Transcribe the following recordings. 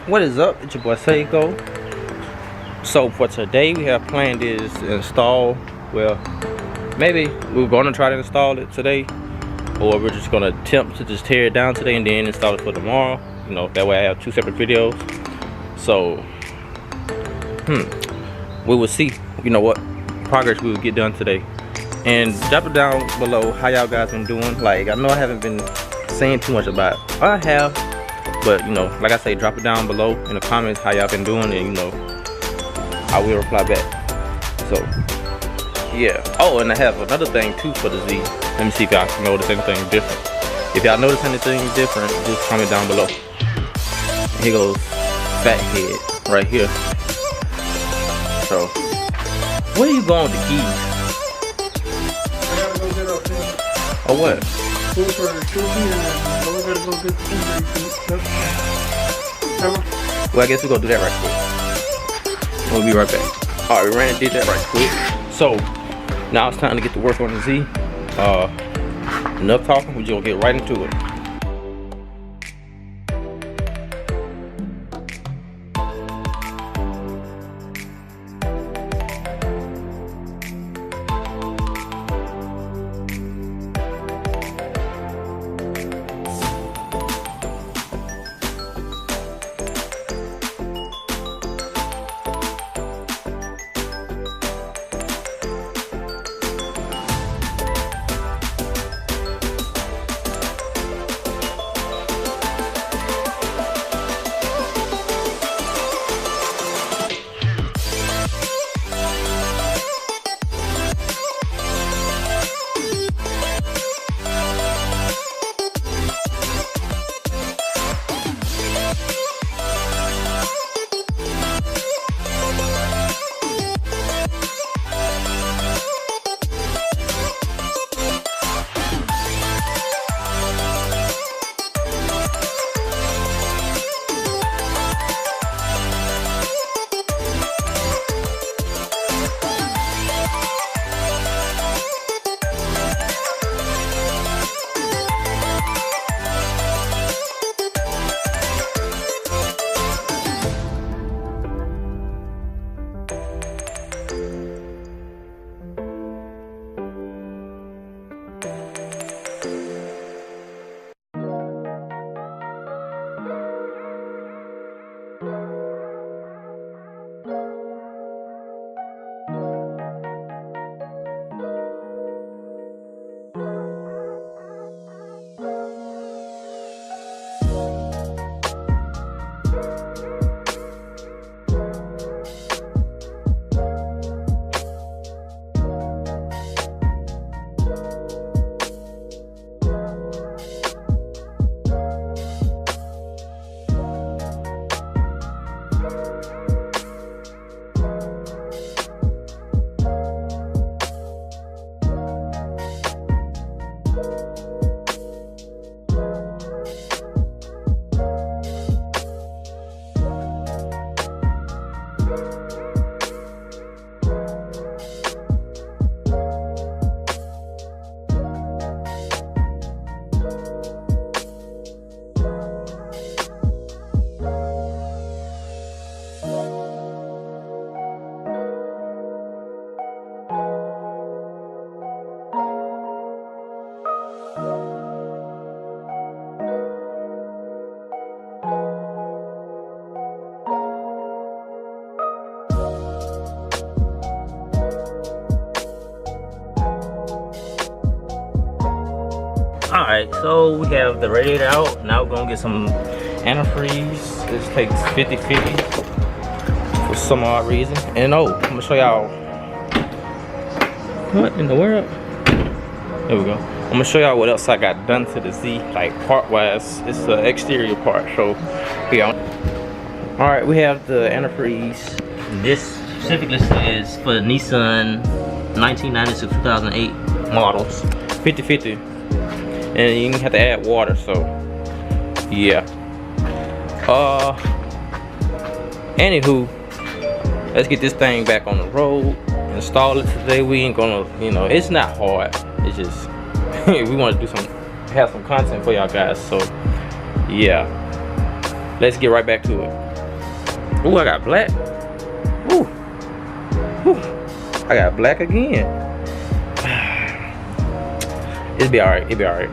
What is up? It's your boy Seiko. So for today we have planned is to install, well, maybe we're gonna try to install it today, or we're just gonna attempt to just tear it down today and then install it for tomorrow. You know, that way I have two separate videos. So we will see, you know, what progress we will get done today. And drop it down below how y'all guys been doing. Like, I know I haven't been saying too much about it. I have, but you know, like I say, drop it down below in the comments how y'all been doing, and you know, I will reply back. So yeah. Oh, and I have another thing too for the Z. Let me see if y'all notice anything different. If y'all notice anything different, just comment down below. Here goes fat head right here. So where you going with the keys? I gotta go get up there. Or what? Go for the children and I gotta go get the keys. Well, I guess we're gonna do that right quick. We'll be right back. Alright, we ran and did that right quick. So now it's time to get to work on the Z. Enough talking, we're gonna get right into it. Alright, so we have the radiator out. Now we're gonna get some antifreeze. This takes 50/50 for some odd reason. And oh, I'm gonna show y'all what in the world. There we go. I'm gonna show y'all what else I got done to the Z, like part wise. It's the exterior part, so here. Alright, we have the antifreeze. This specifically is for the Nissan 1990 to 2008 models. 50/50. And you have to add water, so yeah. Anywho, let's get this thing back on the road, install it today. We ain't gonna, you know, it's not hard, it's just we want to do have some content for y'all guys. So yeah, let's get right back to it. Ooh, I got black. Ooh. Ooh. I got black again. It'll be alright. It'll be alright.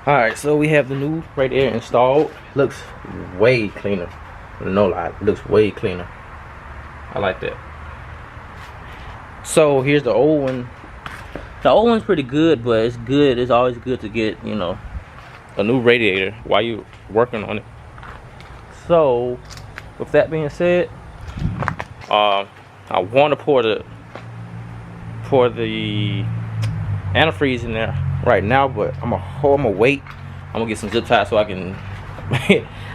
Alright, so we have the new radiator installed. Looks way cleaner. No lie, it looks way cleaner. I like that. So here's the old one. The old one's pretty good, but it's good. It's always good to get, you know, a new radiator while you're working on it. So with that being said, I want to pour the antifreeze in there right now, but I'm gonna wait. I'm gonna get some zip ties so I can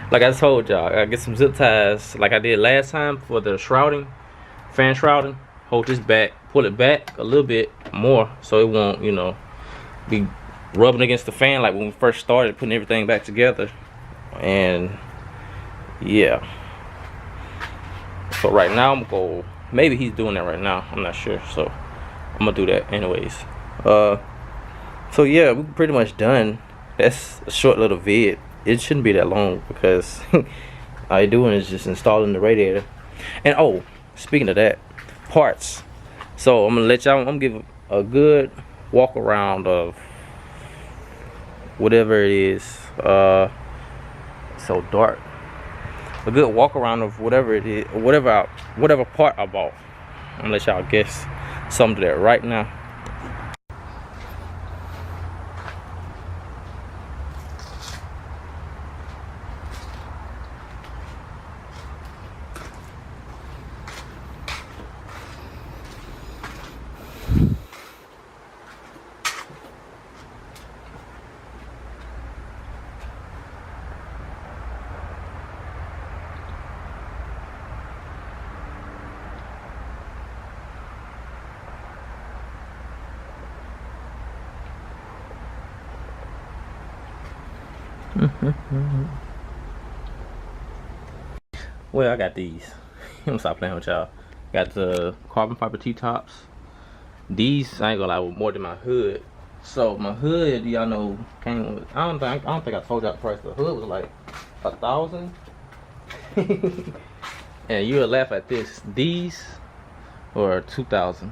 like I told y'all, I get some zip ties like I did last time for the shrouding, fan shrouding. Hold this back, pull it back a little bit more so it won't, you know, be rubbing against the fan like when we first started putting everything back together. And yeah, so right now I'm gonna go, maybe he's doing that right now, I'm not sure, so I'm gonna do that anyways. So yeah, we're pretty much done. That's a short little vid. It shouldn't be that long because all you're doing is just installing the radiator. And oh, speaking of that, parts. So I'm gonna let y'all, I'm gonna give a good walk around of whatever it is. So dark. A good walk around of whatever it is, whatever part I bought. I'm gonna let y'all guess some of that right now. Well, I got these. I'm gonna stop playing with y'all. Got the carbon fiber T-tops. These, I ain't gonna lie, were more than my hood. So my hood, y'all know, came with, I don't think I told y'all the price. The hood was like $1,000. And you'll laugh at this. These were $2,000.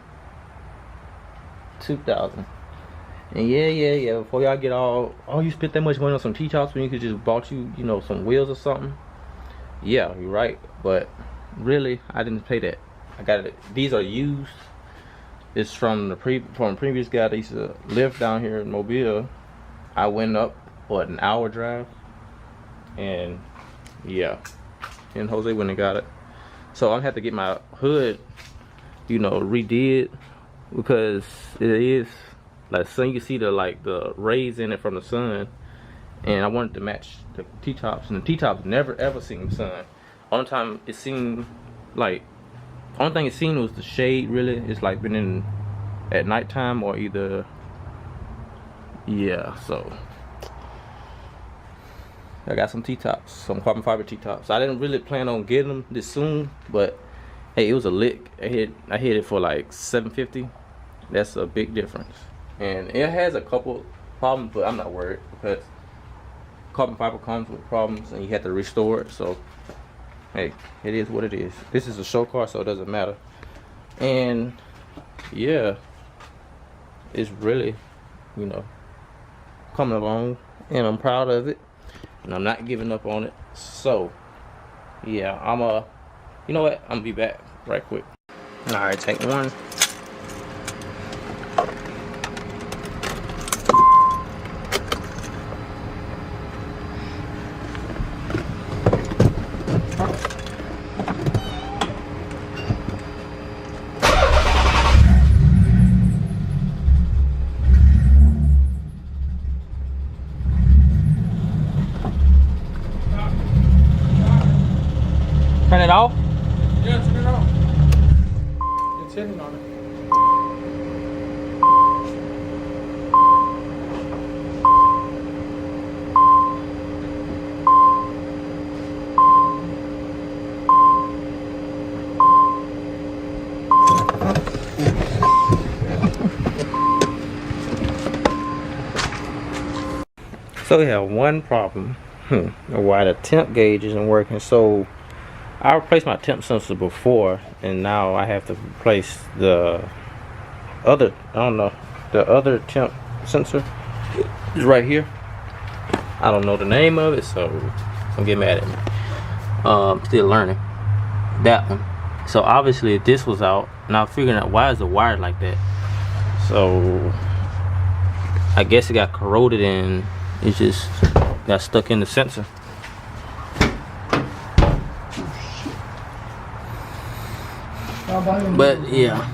And yeah. Before y'all get all, oh, you spent that much money on some T-tops when you could just bought you know, some wheels or something. Yeah, you're right. But really, I didn't pay that. I got it. These are used. It's from the previous guy that used to live down here in Mobile. I went up, what, an hour drive, and yeah, and Jose went and got it. So I'm gonna have to get my hood, you know, redid because it is like sun. You can see the rays in it from the sun, and I wanted to match the T-tops, and the T-tops never ever seen the sun. Only time it seen, like, only thing it seen was the shade. Really, it's like been in at nighttime or either, yeah. So I got some T-tops, some carbon fiber T-tops. I didn't really plan on getting them this soon, but hey, it was a lick. I hit it for like $750. That's a big difference. And it has a couple problems, but I'm not worried because carbon fiber comes with problems and you have to restore it. So hey, it is what it is. This is a show car, so it doesn't matter. And yeah, it's really, you know, coming along, and I'm proud of it, and I'm not giving up on it. So yeah, you know what, I'm gonna be back right quick. All right, take one. Turn it off? Yeah, turn it off. It's hitting on it. So we have one problem. Why the temp gauge isn't working. So I replaced my temp sensor before, and now I have to replace the other, the other temp sensor is right here. I don't know the name of it, so don't get mad at me. Still learning that one. So obviously this was out, and I'm figuring out why is the wire like that. So I guess it got corroded and it just got stuck in the sensor. But yeah,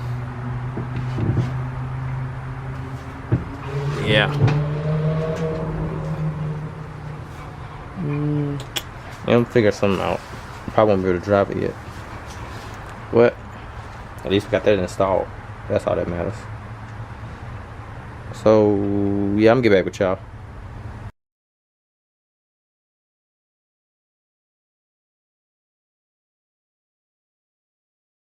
I'm figuring something out. Probably won't be able to drive it yet, but at least we got that installed. That's all that matters. So yeah, I'm gonna get back with y'all.